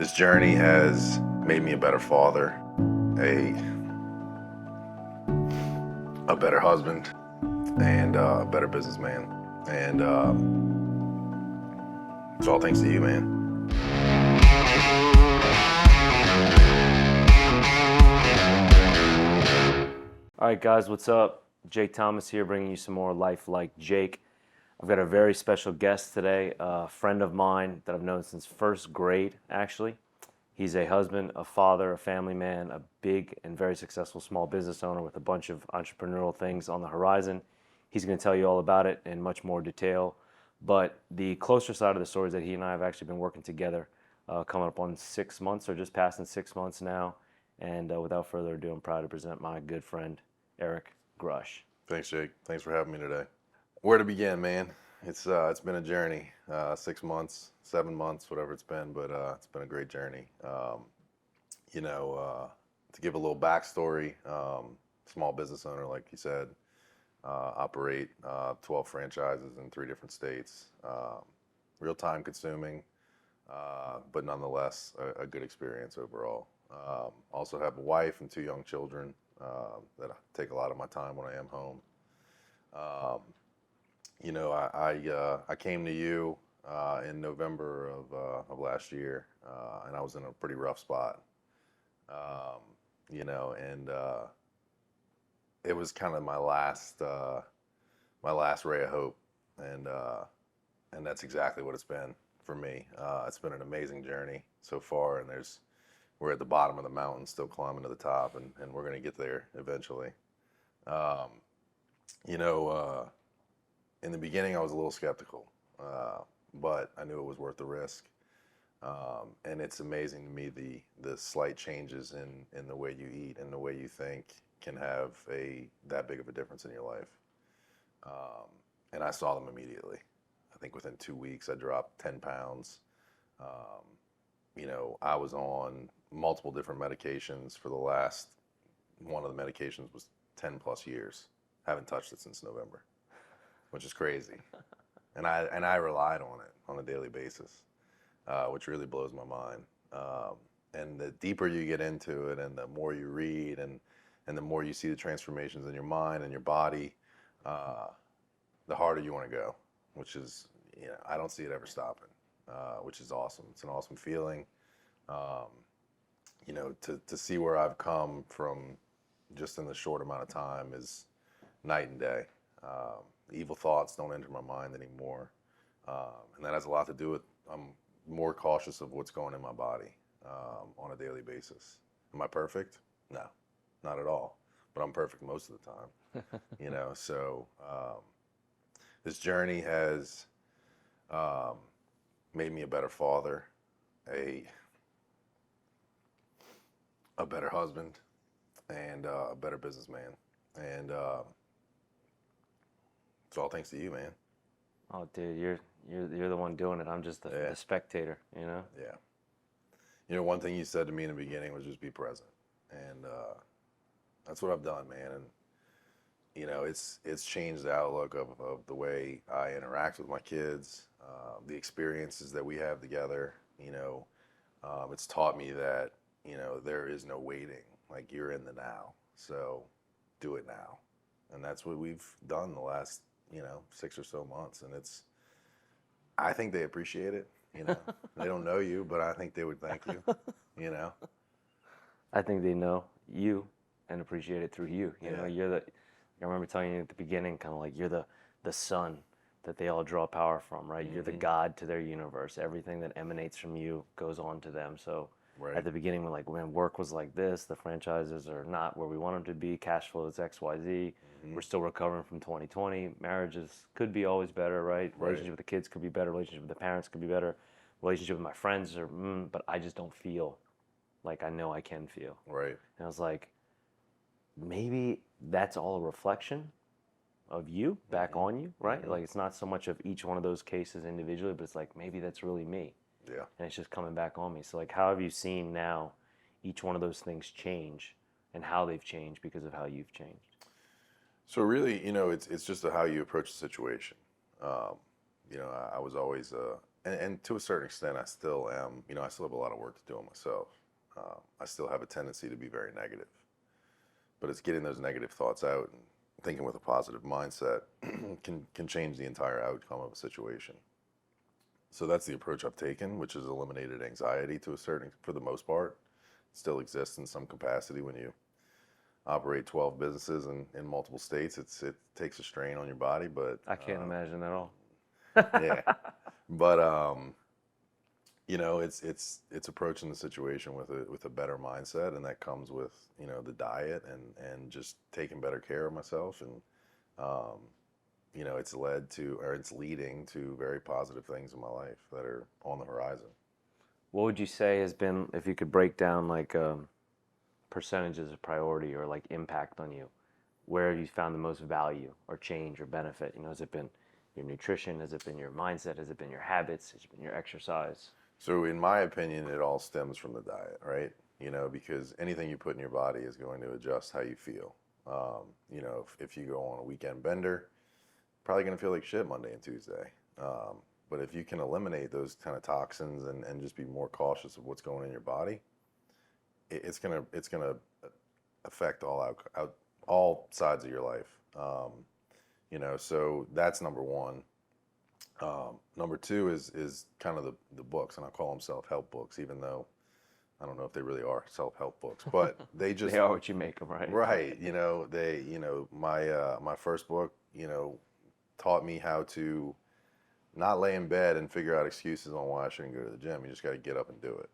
This journey has made me a better father, a better husband, and a better businessman. And it's all thanks to you, man. All right, guys, what's up? Jake Thomas here, bringing you some more Life Like Jake. I've got a very special guest today, a friend of mine that I've known since first grade, actually. He's a husband, a father, a family man, a big and very successful small business owner with a bunch of entrepreneurial things on the horizon. He's going to tell you all about it in much more detail. But the closer side of the story is that he and I have actually been working together, coming up on 6 months or just passing 6 months now. And without further ado, I'm proud to present my good friend, Eric Gush. Thanks, Jake. Thanks for having me today. Where to begin, man? It's been a journey. 6 months, 7 months, whatever it's been, but it's been a great journey. To give a little backstory, small business owner, like you said, operate 12 franchises in 3 different states. Real time consuming, but nonetheless a good experience overall. Also have a wife and 2 young children that take a lot of my time when I am home. I came to you in November of last year, and I was in a pretty rough spot. It was kind of my last ray of hope, and that's exactly what it's been for me. It's been an amazing journey so far, and we're at the bottom of the mountain, still climbing to the top, and we're going to get there eventually. In the beginning, I was a little skeptical, but I knew it was worth the risk. And it's amazing to me the slight changes in the way you eat and the way you think can have that big of a difference in your life. And I saw them immediately. I think within 2 weeks, I dropped 10 pounds. I was on multiple different medications for one of the medications was 10 plus years. Haven't touched it since November, which is crazy. And I relied on it on a daily basis, which really blows my mind. And the deeper you get into it and the more you read and the more you see the transformations in your mind and your body, the harder you want to go, which is, I don't see it ever stopping, which is awesome. It's an awesome feeling. To see where I've come from just in the short amount of time is night and day. Evil thoughts don't enter my mind anymore. And that has a lot to do with I'm more cautious of what's going in my body on a daily basis. Am I perfect? No, not at all. But I'm perfect most of the time. So this journey has made me a better father, a better husband, and a better businessman. And it's all thanks to you, man. Oh, dude, you're the one doing it. I'm just the spectator, Yeah. One thing you said to me in the beginning was just be present. And that's what I've done, man. And, it's changed the outlook of the way I interact with my kids, the experiences that we have together. It's taught me that, there is no waiting. Like, you're in the now. So do it now. And that's what we've done the last 6 or so months, and I think they appreciate it. They don't know you, but I think they would thank you. I think they know you and appreciate it through you. Yeah. I remember telling you at the beginning, kind of like you're the sun that they all draw power from, right? Mm-hmm. You're the God to their universe. Everything that emanates from you goes on to them. So Right. At the beginning, when work was like this, the franchises are not where we want them to be, cash flow is X, Y, Z. Mm-hmm. We're still recovering from 2020. Marriages could be always better, right? Relationship with the kids could be better. Relationship with the parents could be better. Relationship with my friends but I just don't feel like I know I can feel. Right. And I was like, maybe that's all a reflection of you back on you, right? Mm-hmm. Like, it's not so much of each one of those cases individually, but it's like, maybe that's really me. Yeah. And it's just coming back on me. So, like, how have you seen now each one of those things change and how they've changed because of how you've changed? So really, it's just how you approach the situation. I was always and to a certain extent, I still am, I still have a lot of work to do on myself. I still have a tendency to be very negative, but it's getting those negative thoughts out and thinking with a positive mindset can change the entire outcome of a situation. So that's the approach I've taken, which has eliminated anxiety to a certain, for the most part. It still exists in some capacity when you operate 12 businesses in multiple states. It takes a strain on your body, but I can't imagine at all. yeah. But it's approaching the situation with a better mindset, and that comes with the diet and just taking better care of myself, and it's leading to very positive things in my life that are on the horizon. What would you say has been, if you could break down like percentages of priority or like impact on you, where have you found the most value or change or benefit? Has it been your nutrition? Has it been your mindset? Has it been your habits? Has it been your exercise? So in my opinion, it all stems from the diet, right? Because anything you put in your body is going to adjust how you feel. If you go on a weekend bender, probably going to feel like shit Monday and Tuesday. But if you can eliminate those kind of toxins and just be more cautious of what's going in your body, it's gonna affect all sides of your life. So that's number one. Number two is kind of the books, and I call them self-help books, even though I don't know if they really are self-help books, but they just They are what you make them, right? right. My first book, taught me how to not lay in bed and figure out excuses on why I shouldn't go to the gym. You just got to get up and do it,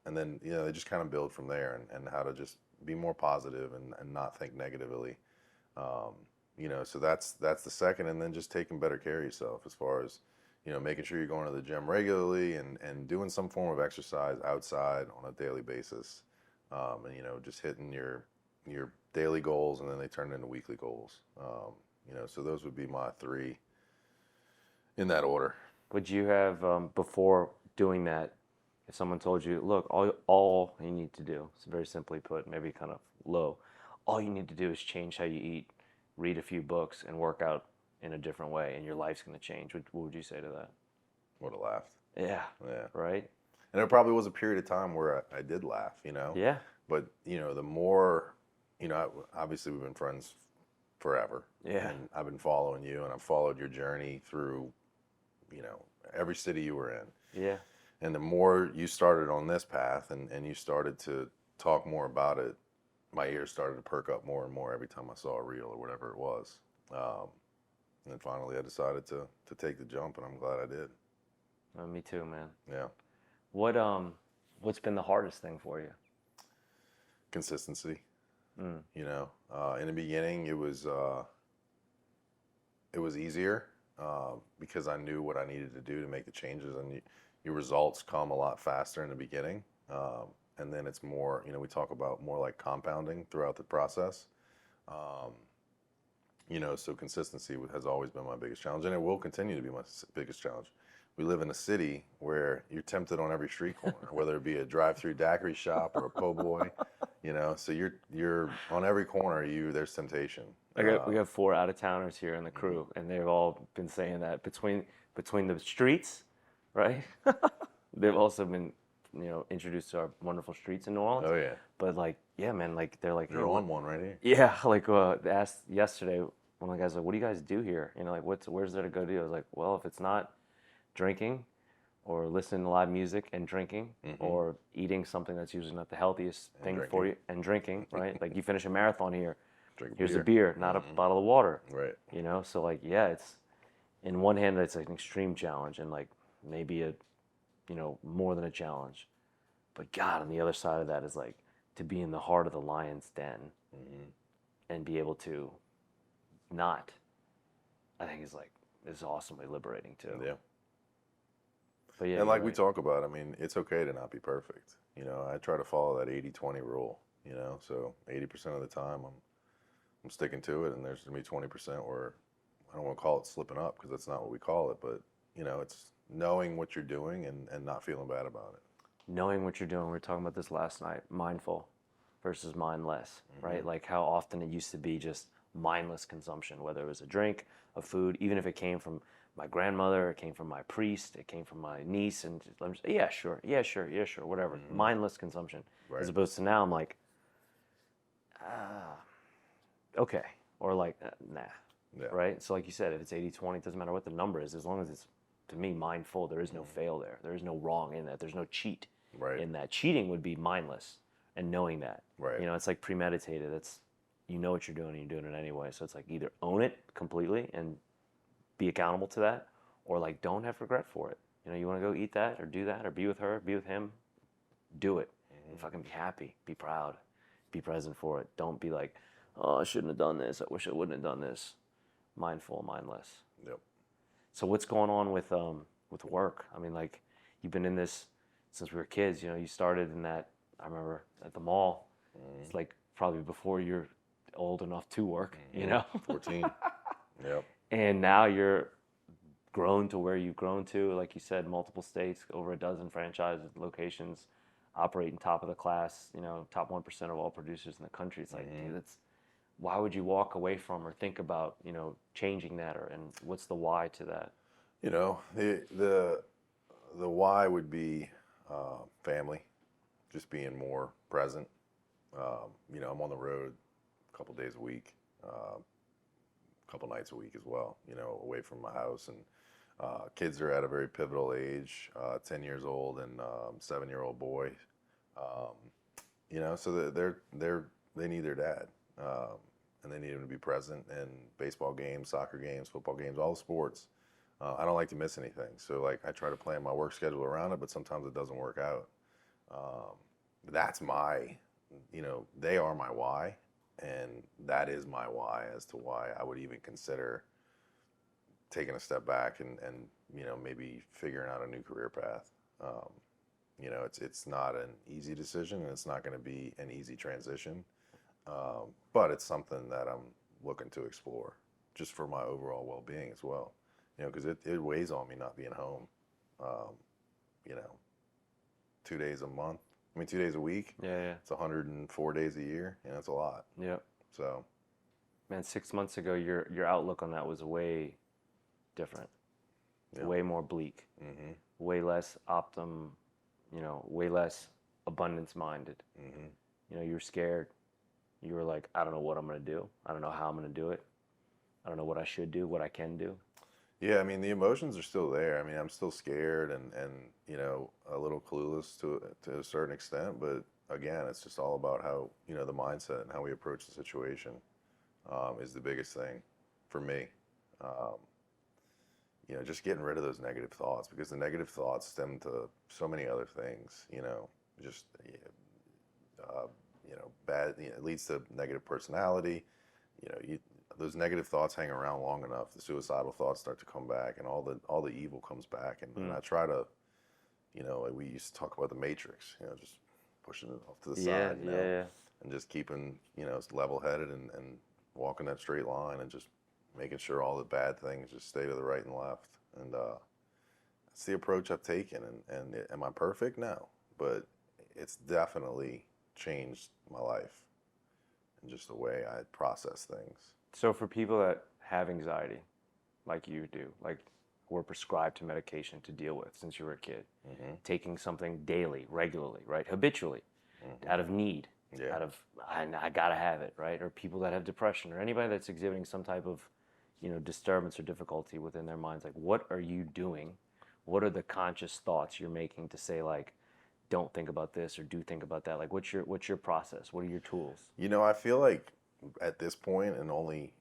and then they just kind of build from there, and how to just be more positive and not think negatively. So that's the second, and then just taking better care of yourself as far as making sure you're going to the gym regularly and doing some form of exercise outside on a daily basis, and just hitting your daily goals, and then they turn into weekly goals. So those would be my three in that order. Would you have, before doing that, if someone told you, look, all you need to do, it's very simply put, maybe kind of low, all you need to do is change how you eat, read a few books, and work out in a different way, and your life's going to change. What would you say to that? Would have laughed. Yeah. Yeah. Right? And there probably was a period of time where I did laugh, Yeah. But, the more, obviously we've been friends forever. Yeah. And I've been following you, and I've followed your journey through, every city you were in. Yeah. And the more you started on this path and you started to talk more about it, my ears started to perk up more and more every time I saw a reel or whatever it was. And then finally I decided to take the jump, and I'm glad I did. Me too, man. Yeah. What's been the hardest thing for you? Consistency. In the beginning it was easier because I knew what I needed to do to make the changes, and your results come a lot faster in the beginning. And then it's more, we talk about more like compounding throughout the process. So consistency has always been my biggest challenge, and it will continue to be my biggest challenge. We live in a city where you're tempted on every street corner, whether it be a drive-through daiquiri shop or a po' boy, so you're on every corner, there's temptation. We have 4 out-of-towners here in the crew, and they've all been saying that between the streets, right? They've also been, introduced to our wonderful streets in New Orleans. Oh yeah. But like, yeah, man, like they're like, You're on one right here. yeah, like they asked yesterday, one of the guys like, what do you guys do here? Like where's there to go do? I was like, well, if it's not drinking or listening to live music and drinking, or eating something that's usually not the healthiest thing for you, and drinking, right? Like you finish a marathon here, here's a beer, not a bottle of water. Right. So like, yeah, it's, in one hand, it's like an extreme challenge, and like maybe a, more than a challenge. But God, on the other side of that is like to be in the heart of the lion's den and be able to not, I think is awesomely liberating too. Yeah. But yeah, and like we talk about, I mean, it's okay to not be perfect. I try to follow that 80-20 rule, so 80% of the time I'm sticking to it, and there's going to be 20% where I don't want to call it slipping up, because that's not what we call it, but it's knowing what you're doing and not feeling bad about it. Knowing what you're doing, we were talking about this last night, mindful versus mindless, right? Like how often it used to be just mindless consumption, whether it was a drink, a food, even if it came from my grandmother, it came from my priest, it came from my niece, and I'm just, yeah, sure, yeah, sure, yeah, sure, whatever. Mindless consumption. Right. As opposed to now, I'm like, okay, or like, nah, Yeah. right? So like you said, if it's 80-20, it doesn't matter what the number is, as long as it's, to me, mindful, there is no fail there. There is no wrong in that. There's no cheat Right. in that. Cheating would be mindless and knowing that. Right. You know, it's like premeditated. It's, you know what you're doing and you're doing it anyway. So it's like either own it completely and be accountable to that, or like don't have regret for it. You know, you want to go eat that or do that or be with her, be with him, do it. And fucking be happy, be proud, be present for it. Don't be like, oh, I shouldn't have done this. I wish I wouldn't have done this. Mindful, mindless. Yep. So what's going on with work? I mean, like, you've been in this since we were kids. You know, you started in that. I remember at the mall. It's like probably before you're old enough to work. You know, 14. Yep. and now you're grown to where you've grown to. Like you said, multiple states, over a dozen franchise locations, operating top of the class. You know, top 1% of all producers in the country. It's like, dude, that's, why would you walk away from or think about, you know, changing that, or, and what's the why to that? You know, the why would be family, just being more present. You know, I'm on the road a couple days a week, a couple nights a week as well. You know, away from my house, and kids are at a very pivotal age, 10 years old and 7-year-old boy. You know, so they need their dad, and they need him to be present in baseball games, soccer games, football games, all the sports. I don't like to miss anything, so like I try to plan my work schedule around it, but sometimes it doesn't work out. That's my, you know, they are my why, and that is my why as to why I would even consider taking a step back and you know, maybe figuring out a new career path. You know, it's not an easy decision, and it's not going to be an easy transition, but it's something that I'm looking to explore just for my overall well-being as well. You know, because it weighs on me not being home. You know, 2 days a month. I mean, 2 days a week. Yeah, yeah. It's 104 days a year. You know, it's a lot. Yep. So, Man, 6 months ago, your outlook on that was way different, yeah. way more bleak, way less you know, way less abundance minded. You know, you were scared. You were like, I don't know what I'm going to do. I don't know how I'm going to do it. I don't know what I should do, what I can do. Yeah, I mean, the emotions are still there. I mean, I'm still scared and you know, a little clueless to a certain extent. But again, it's just all about how, you know, the mindset and how we approach the situation is the biggest thing for me. You know, just getting rid of those negative thoughts, because the negative thoughts stem to so many other things. You know, just you know, bad. You know, it leads to negative personality. You know, those negative thoughts hang around long enough, the suicidal thoughts start to come back, and all the evil comes back. And I try to, you know, like we used to talk about the Matrix. You know, just pushing it off to the side. You know, Yeah. and just keeping, you know, level headed and walking that straight line, and just making sure all the bad things just stay to the right and left. And that's the approach I've taken. And am I perfect? No, but it's definitely changed my life and just the way I process things. So for people that have anxiety, like you do, like were prescribed to medication to deal with since you were a kid, taking something daily, regularly, right, habitually, out of need, Yeah. out of I gotta have it, right? Or people that have depression, or anybody that's exhibiting some type of, you know, disturbance or difficulty within their minds. Like, what are you doing? What are the conscious thoughts you're making to say, like, don't think about this or do think about that? Like, what's your process? What are your tools? You know, I feel like at this point, and only,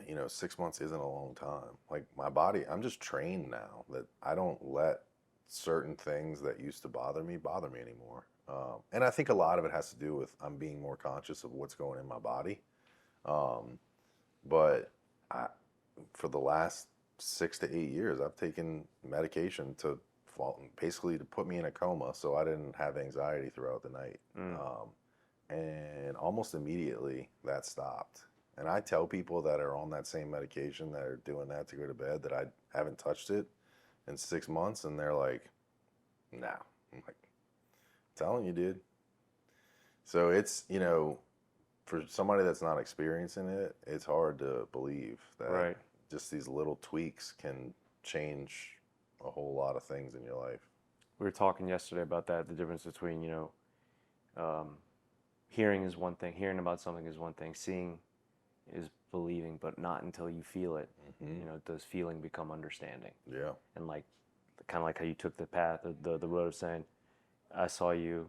you know, 6 months isn't a long time. Like my body, I'm just trained now that I don't let certain things that used to bother me anymore. And I think a lot of it has to do with I'm being more conscious of what's going in my body. But for the last 6 to 8 years, I've taken medication to basically to put me in a coma, so I didn't have anxiety throughout the night. And almost immediately that stopped. And I tell people that are on that same medication that are doing that to go to bed that I haven't touched it in 6 months, and they're like, "No." I'm like, "I'm telling you, dude." So it's, you know, for somebody that's not experiencing it, it's hard to believe that Right. just these little tweaks can change a whole lot of things in your life. We were talking yesterday about that, the difference between, hearing is one thing, hearing about something is one thing, seeing is believing, but not until you feel it. Does feeling become understanding? Yeah. And like, kind of like how you took the path, the road of saying, I saw you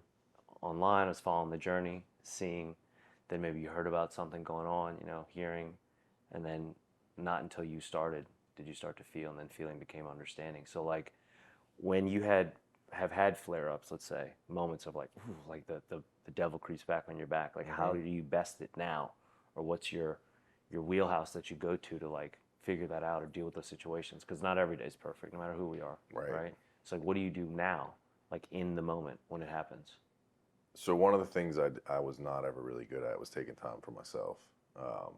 online, I was following the journey, seeing, then maybe you heard about something going on, hearing, and then not until you started did you start to feel, and then feeling became understanding. So like, when you have had flare-ups, let's say, moments of like, ooh, like the devil creeps back on your back, like how do you best it now? Or what's your wheelhouse that you go to like figure that out or deal with those situations? Because not every day is perfect, no matter who we are, right? So like, what do you do now, like in the moment when it happens? So one of the things I was not ever really good at was taking time for myself.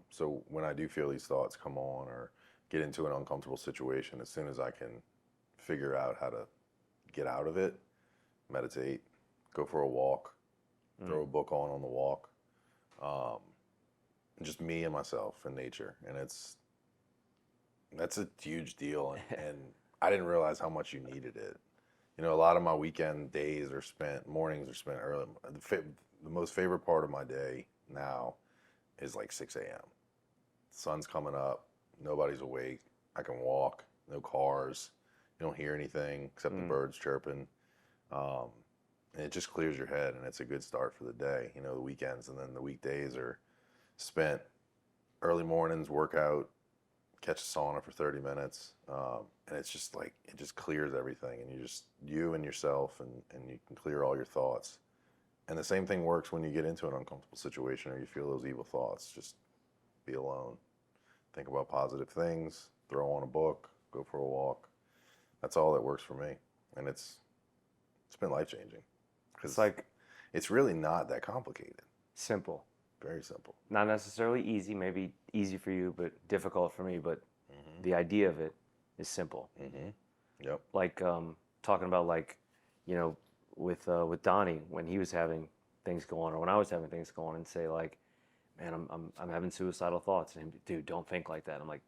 So when I do feel these thoughts come on or get into an uncomfortable situation, as soon as I can figure out how to get out of it, meditate, go for a walk, throw a book on the walk, just me and myself and nature, and that's a huge deal, and I didn't realize how much you needed it. A lot of my weekend days are spent, mornings are spent early. The most favorite part of my day now is like 6 a.m. Sun's coming up, nobody's awake, I can walk, no cars, you don't hear anything except the birds chirping. And it just clears your head, and it's a good start for the day. The weekends and then the weekdays are spent early mornings, workout, catch a sauna for 30 minutes. And it's just like, it just clears everything, and you and yourself, and you can clear all your thoughts. And the same thing works when you get into an uncomfortable situation or you feel those evil thoughts. Just be alone. Think about positive things, throw on a book, go for a walk. That's all that works for me. And it's been life-changing. It's like, it's really not that complicated. Simple. Very simple. Not necessarily easy, maybe easy for you, but difficult for me. But the idea of it is simple. Yep. Like talking about like, with Donnie when he was having things go on, or when I was having things go on, and say like, man, I'm having suicidal thoughts, and him, dude, don't think like that. I'm like,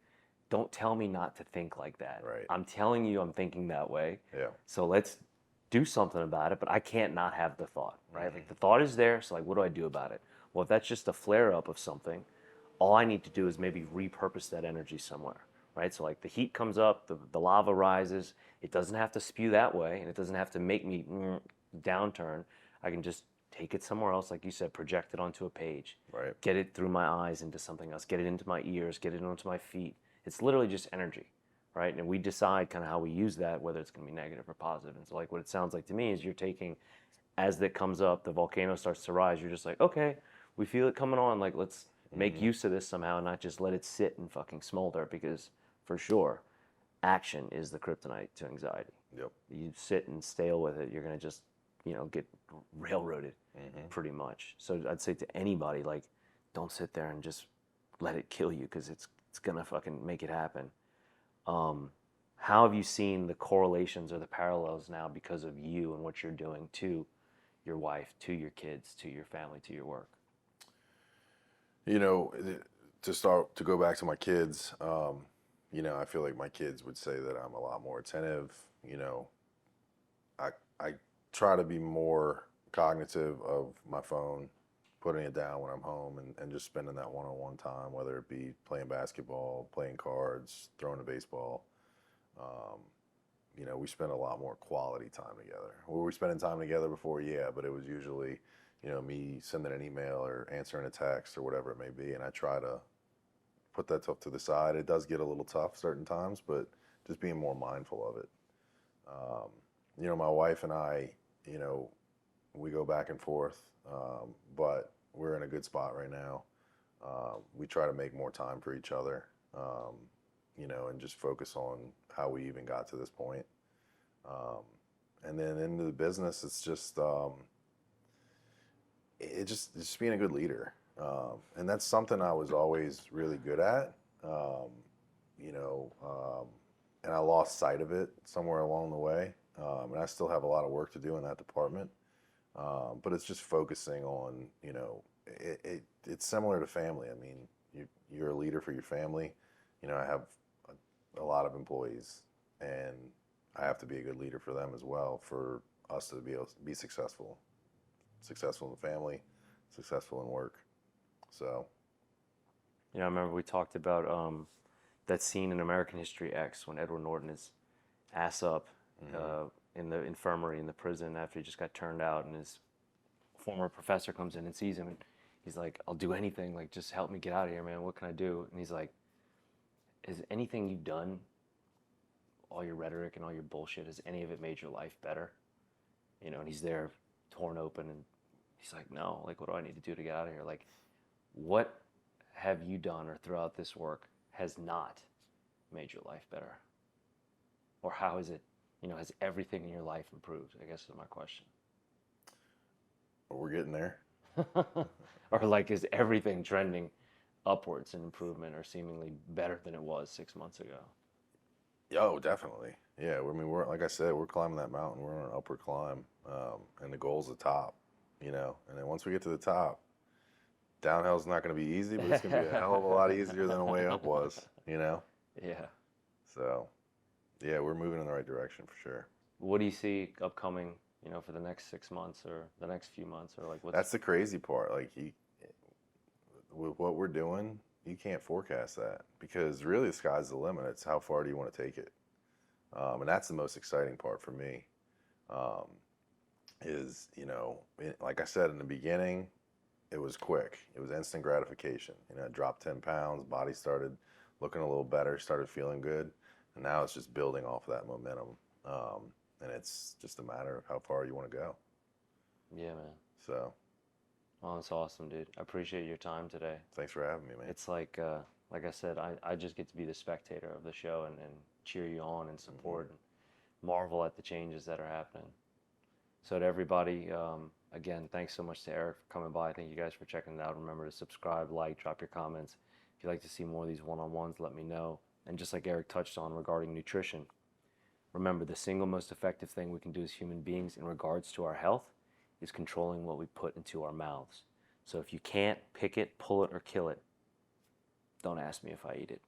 don't tell me not to think like that. Right. I'm telling you, I'm thinking that way. Yeah. So let's do something about it. But I can't not have the thought, right? Like the thought is there. So like, what do I do about it? Well, if that's just a flare up of something, all I need to do is maybe repurpose that energy somewhere, right? So like the heat comes up, the lava rises. It doesn't have to spew that way, and it doesn't have to make me downturn. I can just take it somewhere else, like you said, project it onto a page, Right. get it through my eyes into something else, get it into my ears, get it onto my feet. It's literally just energy, right? And we decide kind of how we use that, whether it's going to be negative or positive. And so like what it sounds like to me is you're taking, as that comes up, the volcano starts to rise, you're just like, okay, we feel it coming on, like let's make use of this somehow, not just let it sit and fucking smolder, because for sure, action is the kryptonite to anxiety. Yep. You sit and stale with it, you're going to just, get railroaded pretty much. So I'd say to anybody, like, don't sit there and just let it kill you, because it's going to fucking make it happen. How have you seen the correlations or the parallels now because of you and what you're doing to your wife, to your kids, to your family, to your work? To go back to my kids, I feel like my kids would say that I'm a lot more attentive. I try to be more cognitive of my phone, putting it down when I'm home, and just spending that one-on-one time, whether it be playing basketball, playing cards, throwing a baseball. We spend a lot more quality time together. Were we spending time together before? Yeah, but it was usually, me sending an email or answering a text or whatever it may be, and I try to put that stuff to the side. It does get a little tough certain times, but just being more mindful of it. My wife and I, we go back and forth, but we're in a good spot right now. We try to make more time for each other, and just focus on how we even got to this point. And then into the business, it's just, just being a good leader. And that's something I was always really good at, and I lost sight of it somewhere along the way. And I still have a lot of work to do in that department. But it's just focusing on, it's similar to family. I mean, you're a leader for your family. I have a lot of employees, and I have to be a good leader for them as well, for us to be able to be successful in the family, successful in work. So You know, I remember we talked about that scene in American History X when Edward Norton is ass up in the infirmary in the prison after he just got turned out, and his former professor comes in and sees him, and he's like, "I'll do anything, like just help me get out of here, man. What can I do?" And he's like, "Is anything you've done, all your rhetoric and all your bullshit, has any of it made your life better?" You know, and he's there torn open, and he's like, "No, like what do I need to do to get out of here? Like, what have you done or throughout this work has not made your life better? Or how is it, you know, has everything in your life improved?" I guess is my question. we're getting there. Or like, is everything trending upwards in improvement or seemingly better than it was 6 months ago? Yo, definitely. Yeah, I mean, we're like I said, we're climbing that mountain. We're on an upward climb, and the goal's the top. You know, and then once we get to the top, downhill's not going to be easy, but it's going to be a hell of a lot easier than the way up was. You know. Yeah. So, yeah, we're moving in the right direction for sure. What do you see upcoming, you know, for the next 6 months or the next few months, or like what's... That's the crazy part. Like with what we're doing, you can't forecast that, because really the sky's the limit. It's how far do you want to take it, and that's the most exciting part for me. Is, you know, like I said in the beginning, it was quick. It was instant gratification. You know, I dropped 10 pounds, body started looking a little better, started feeling good, and now it's just building off of that momentum. And it's just a matter of how far you want to go. Yeah, man. So, Oh, that's awesome, dude. I appreciate your time today. thanks for having me, man. It's like I said, I just get to be the spectator of the show and cheer you on and support and marvel at the changes that are happening. So to everybody, again, thanks so much to Eric for coming by. Thank you guys for checking it out. Remember to subscribe, like, drop your comments. If you'd like to see more of these one-on-ones, let me know. And just like Eric touched on regarding nutrition, remember the single most effective thing we can do as human beings in regards to our health is controlling what we put into our mouths. So if you can't pick it, pull it, or kill it, don't ask me if I eat it.